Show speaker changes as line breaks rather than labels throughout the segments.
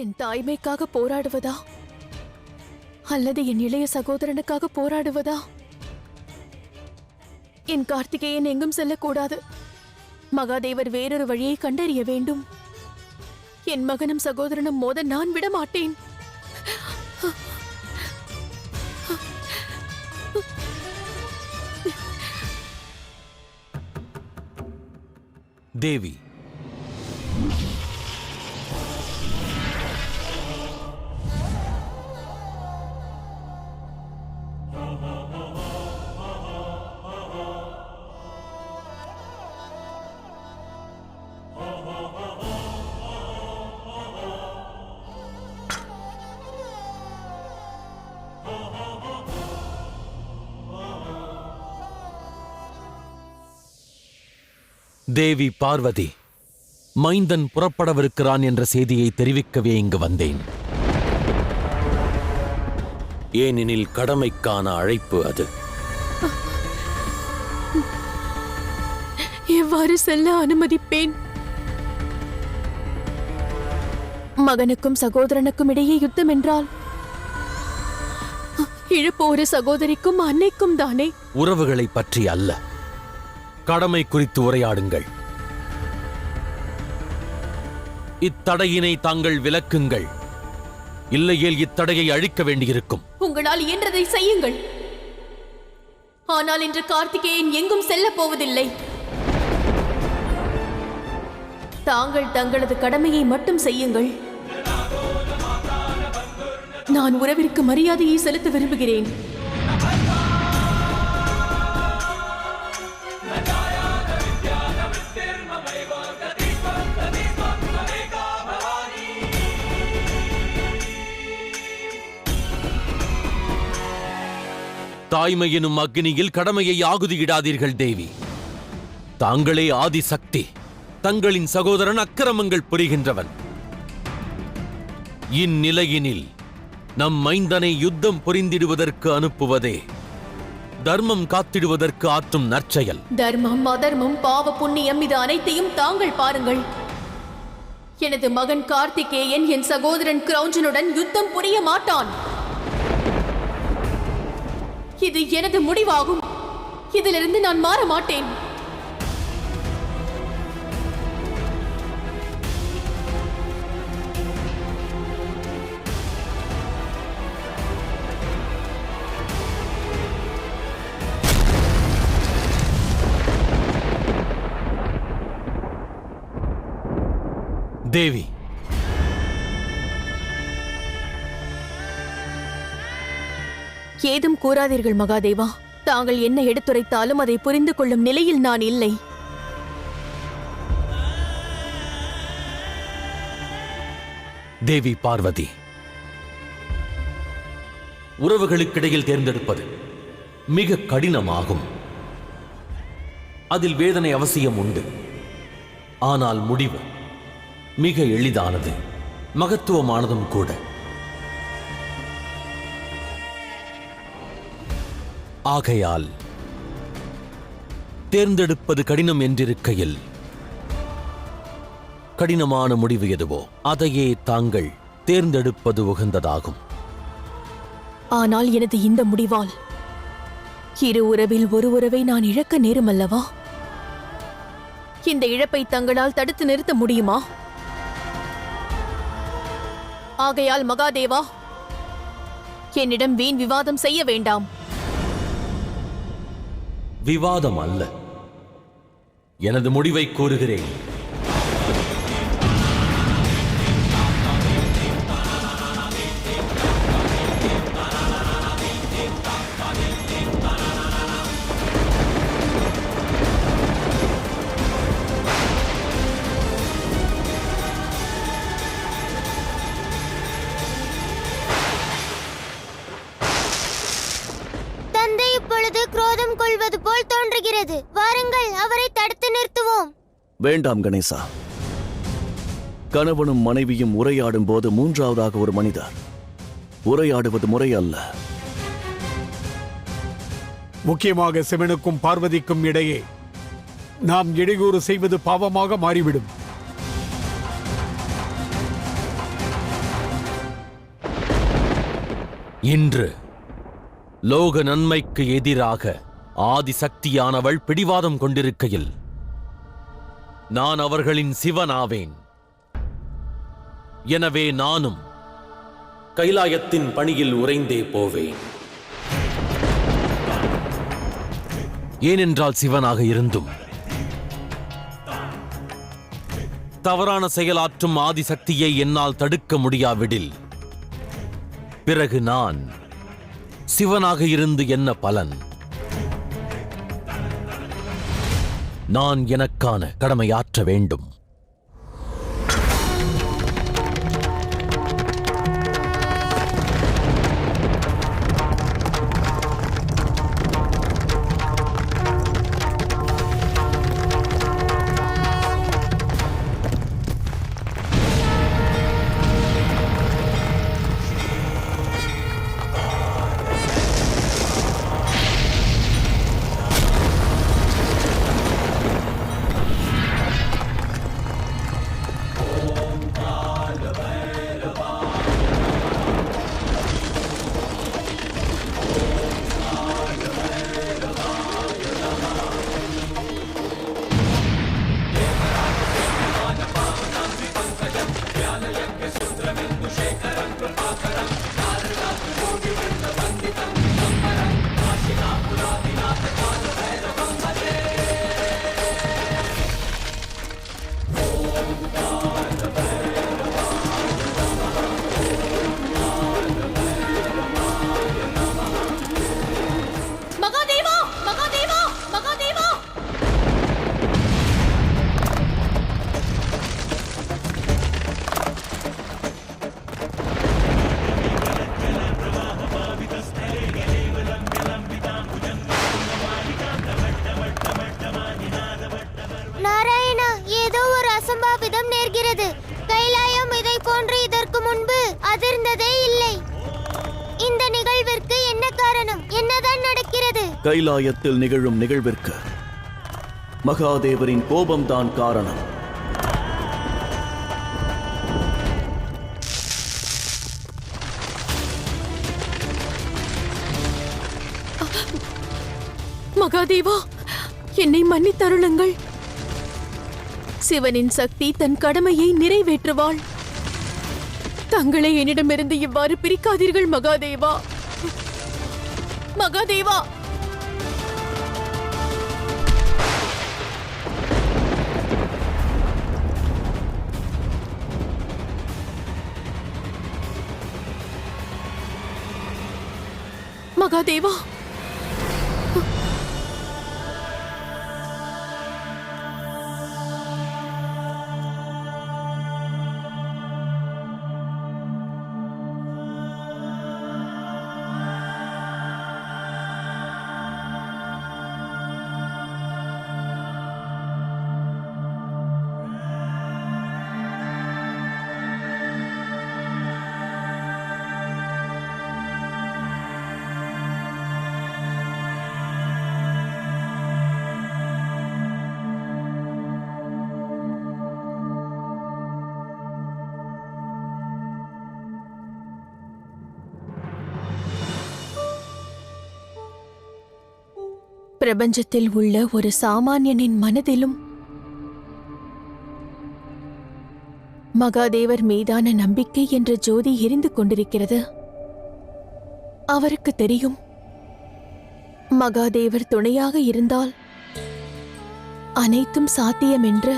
என் தாய்மைக்காக போராடுவதா அல்லது என் இளைய சகோதரனுக்காக போராடுவதா? என் கார்த்திகேயன் எங்கும் செல்லக்கூடாது. மகாதேவர் வேறொரு வழியை கண்டறிய வேண்டும். என் மகனும் சகோதரனும் மோத நான் விட மாட்டேன்.
தேவி, தேவி பார்வதி, மைந்தன் புறப்படவிருக்கிறான் என்ற செய்தியை தெரிவிக்கவே இங்கு வந்தேன். ஏனெனில் கடமைக்கான அழைப்பு அது.
எவ்வாறு செல்ல அனுமதிப்பேன்? மகனுக்கும் சகோதரனுக்கும் இடையே யுத்தம் என்றால் இழப்பு ஒரு சகோதரிக்கும் அன்னைக்கும் தானே.
உறவுகளை பற்றி அல்ல, கடமை குறித்து உரையாடுங்கள். இத்தடையினை தாங்கள் விலக்குங்கள், இல்லையேல் இத்தடையை அழிக்க வேண்டியிருக்கும்.
உங்களால் இயன்றதை செய்யுங்கள். ஆனால் இன்று கார்த்திகேயன் எங்கும் செல்லப் போவதில்லை. தாங்கள் தங்களது கடமையை மட்டும் செய்யுங்கள். நான் உறவிற்கு மரியாதையை செலுத்த விரும்புகிறேன்.
தாய்மை எனும் அக்னியில் கடமையை ஆகுதியிடாதீர்கள் தேவி. தாங்களே ஆதிசக்தி, தங்களின் சகோதரன் அக்கிரமங்கள் புரிகின்றவன். இந்நிலையினில் நம் மைந்தனை யுத்தம் புரிந்திடுவதற்கு அனுப்புவதே தர்மம் காத்திடுவதற்கு ஆற்றும் நற்செயல்.
தர்மம், அதர்மம், பாவ புண்ணியம், இது அனைத்தையும் தாங்கள் பாருங்கள். எனது மகன் கார்த்திகேயன் என் சகோதரன் கிரௌஞ்சனுடன் யுத்தம் புரிய மாட்டான். இது எனது முடிவாகும். இதிலிருந்து நான் மாற மாட்டேன்.
தேவி,
ஏதும் கூறாதீர்கள் மகாதேவா. தாங்கள் என்ன எடுத்துரைத்தாலும் அதை புரிந்து கொள்ளும் நிலையில் நான் இல்லை.
தேவி பார்வதி, உறவுகளுக்கிடையில் தேர்ந்தெடுப்பது மிக கடினமாகும். அதில் வேதனை அவசியம் உண்டு. ஆனால் முடிவு மிக எளிதானது, மகத்துவமானதும் கூட. ஆகையால் தேர்ந்தெடுப்பது கடினம் என்றிருக்கையில் கடினமான முடிவு எதுவோ அதையே தாங்கள் தேர்ந்தெடுப்பது உகந்ததாகும்.
ஆனால் எனது இந்த முடிவால் இரு உறவில் ஒரு உறவை நான் இழக்க நேரும் அல்லவா? இந்த இழப்பை தங்களால் தடுத்து நிறுத்த முடியுமா? ஆகையால் மகாதேவா, என்னிடம் வீண் விவாதம் செய்ய வேண்டாம்.
விவாதம் அல்ல, எனது முடிவை கூறுகிறேன்.
குரோதம் கொள்வது போல் தோன்றுகிறது. வாருங்கள், அவரை தடுத்து நிறுத்துவோம்.
வேண்டாம் கணேசா. கணவனும் மனைவியும் உரையாடும் போது மூன்றாவதாக ஒரு மனிதர் உரையாடுவது முறை அல்ல.
முக்கியமாக சிவனுக்கும் பார்வதிக்கும் இடையே நாம் இடையூறு செய்வது பாவமாக மாறிவிடும்.
இன்று லோக நன்மைக்கு எதிராக ஆதிசக்தியானவள் பிடிவாதம் கொண்டிருக்கையில் நான் அவர்களின் சிவனாவேன். எனவே நானும் கைலாயத்தின் பணியில் உறைந்தே போவேன். ஏனென்றால் சிவனாக இருந்தும் தவறான செயலாற்றும் ஆதிசக்தியை என்னால் தடுக்க முடியாவிடில் பிறகு நான் சிவனாக இருந்து என்ன பலன்? நான் எனக்கான கடமையாற்ற வேண்டும்.
நாராயணா, ஏதோ ஒரு அசம்பாவிதம் நேர்கிறது. கைலாயம் இதை போன்று இதற்கு முன்பு அதிர்ந்ததே இல்லை. இந்த நிகழ்விற்கு என்ன காரணம்? என்னதான் நடக்கிறது?
கைலாயத்தில் நிகழும் நிகழ்விற்கு மகாதேவரின் கோபம்தான் காரணம்.
மகாதேவா, என்னை மன்னித்தருளுங்கள். சிவனின் சக்தி தன் கடமையை நிறைவேற்றுவாள். தங்களை என்னிடமிருந்து இவ்வாறு பிரிக்காதீர்கள் மகாதேவா. மகாதேவா, மகாதேவா, பிரபஞ்சத்தில் உள்ள ஒரு சாமானியனின் மனதிலும் மகாதேவர் மீதான நம்பிக்கை என்ற ஜோதி எரிந்து கொண்டிருக்கிறது. அவருக்கு தெரியும், மகாதேவர் துணையாக இருந்தால் அனைத்தும் சாத்தியம் என்று.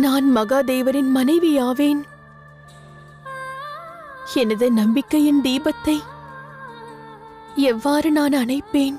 நான் மகாதேவரின் மனைவியாவேன். எனது நம்பிக்கையின் தீபத்தை எவ்வாறு நான் அணைப்பேன்?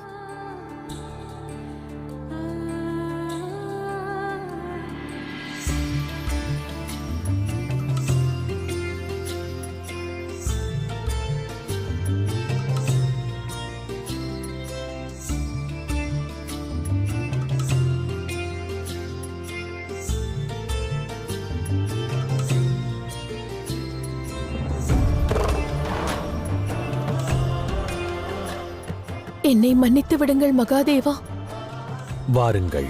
என்னை மன்னித்து விடுங்கள் மகாதேவா.
வாருங்கள்.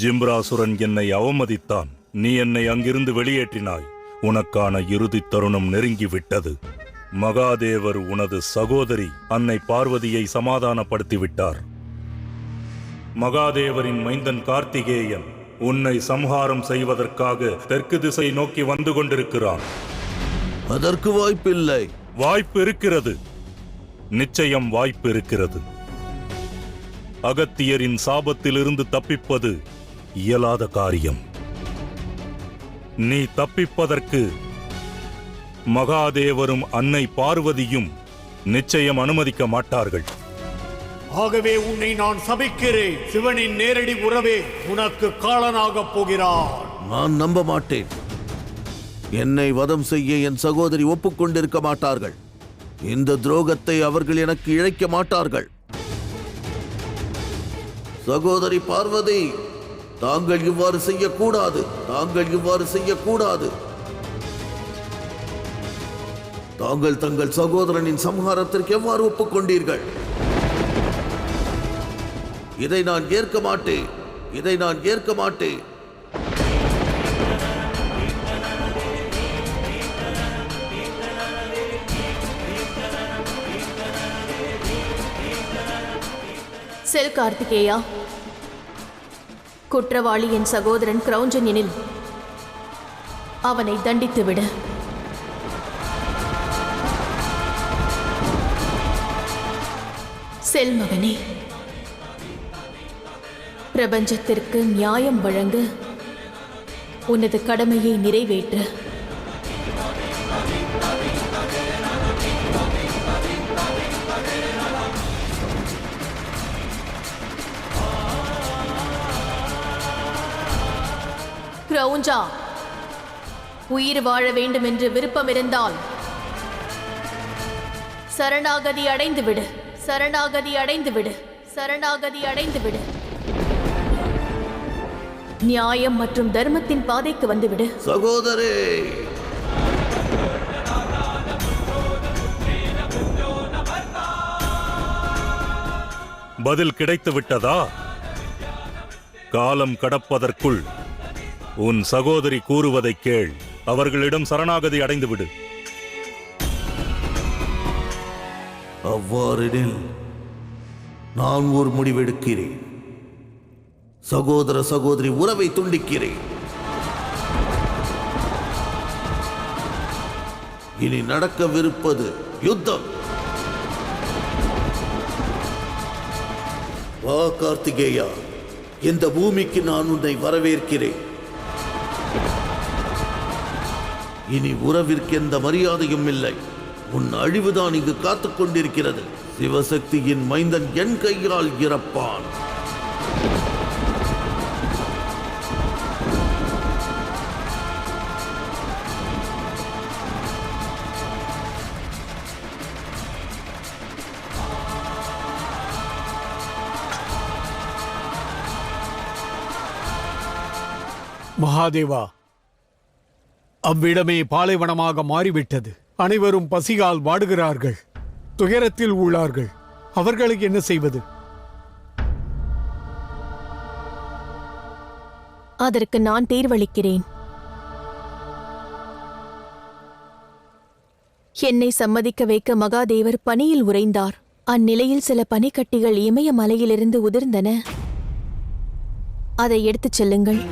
ஜிம்ராசுரன் என்னை அவமதித்தான். நீ என்னை அங்கிருந்து வெளியேற்றினாய். உனக்கான இறுதி தருணம் நெருங்கிவிட்டது. மகாதேவர் உனது சகோதரி அன்னை பார்வதியை சமாதானப்படுத்திவிட்டார். மகாதேவரின் மைந்தன் கார்த்திகேயன் உன்னை சம்ஹாரம் செய்வதற்காக தெற்கு திசை நோக்கி வந்து கொண்டிருக்கிறான்.
அதற்கு வாய்ப்பில்லை.
வாய்ப்பு இருக்கிறது, நிச்சயம் வாய்ப்பு இருக்கிறது. அகத்தியரின் சாபத்திலிருந்து தப்பிப்பது இயலாத காரியம். நீ தப்பிப்பதற்கு மகாதேவரும் அன்னை பார்வதியும் நிச்சயம் அனுமதிக்க மாட்டார்கள்.
ஆகவே உன்னை நான் சபிக்கிறேன். சிவனின் நேரடி உறவே உனக்கு காலனாகப் போகிறான்.
நான் நம்ப மாட்டேன். என்னை வதம் செய்ய என் சகோதரி ஒப்புக்கொண்டிருக்க மாட்டார்கள். இந்த துரோகத்தை அவர்கள் எனக்கு இழைக்க மாட்டார்கள். சகோதரி பார்வதி, தாங்கள் இவ்வாறு செய்யக்கூடாது. தாங்கள் இவ்வாறு செய்யக்கூடாது. தாங்கள் தங்கள் சகோதரனின் சம்ஹாரத்திற்கு எவ்வாறு ஒப்புக்கொண்டீர்கள்? இதை நான் ஏற்க மாட்டேன். இதை நான் ஏற்க மாட்டேன்.
செல் கார்த்திகேயா. குற்றவாளி என் சகோதரன் கிரௌஞ்சன் எனில் அவனை தண்டித்துவிடு. செல் மகனே. பிரபஞ்சத்திற்கு நியாயம் வழங்க உனது கடமையை நிறைவேற்று. கிரௌஞ்சா, உயிர் வாழ வேண்டும் என்று விருப்பம் இருந்தால் சரணாகதி அடைந்துவிடு. சரணாகதி அடைந்துவிடு. சரணாகதி அடைந்துவிடு. நியாயம் மற்றும் தர்மத்தின் பாதைக்கு வந்துவிடு.
சகோதரே,
பதில் கிடைத்து விட்டதா? காலம் கடப்பதற்குள் உன் சகோதரி கூறுவதை கேள். அவர்களிடம் சரணாகதி அடைந்துவிடு.
அவ்வாறெனில் நான் ஒரு முடிவெடுக்கிறேன். சகோதர சகோதரி உறவை துண்டிக்கிறேன். இனி நடக்கவிருப்பது யுத்தம். வா கார்த்திகேயா, இந்த பூமிக்கு நான் உன்னை வரவேற்கிறேன். இனி உறவிற்கு எந்த மரியாதையும் இல்லை. உன் அழிவுதான் இங்கு காத்துக் கொண்டிருக்கிறது. சிவசக்தியின் மைந்தன் என் கையால் இறப்பான்.
மகாதேவா, அவ்விடமே பாலைவனமாக மாறிவிட்டது. அனைவரும் பசியால் வாடுகிறார்கள், துயரத்தில் உள்ளார்கள். அவர்களுக்கு என்ன செய்வது?
அதற்கு நான் தீர்வளிக்கிறேன். என்னை சம்மதிக்க வைக்க மகாதேவர் பனியில் உறைந்தார். அந்நிலையில் சில பனிக்கட்டிகள் இமயமலையிலிருந்து உதிர்ந்தன. அதை எடுத்துச் செல்லுங்கள்.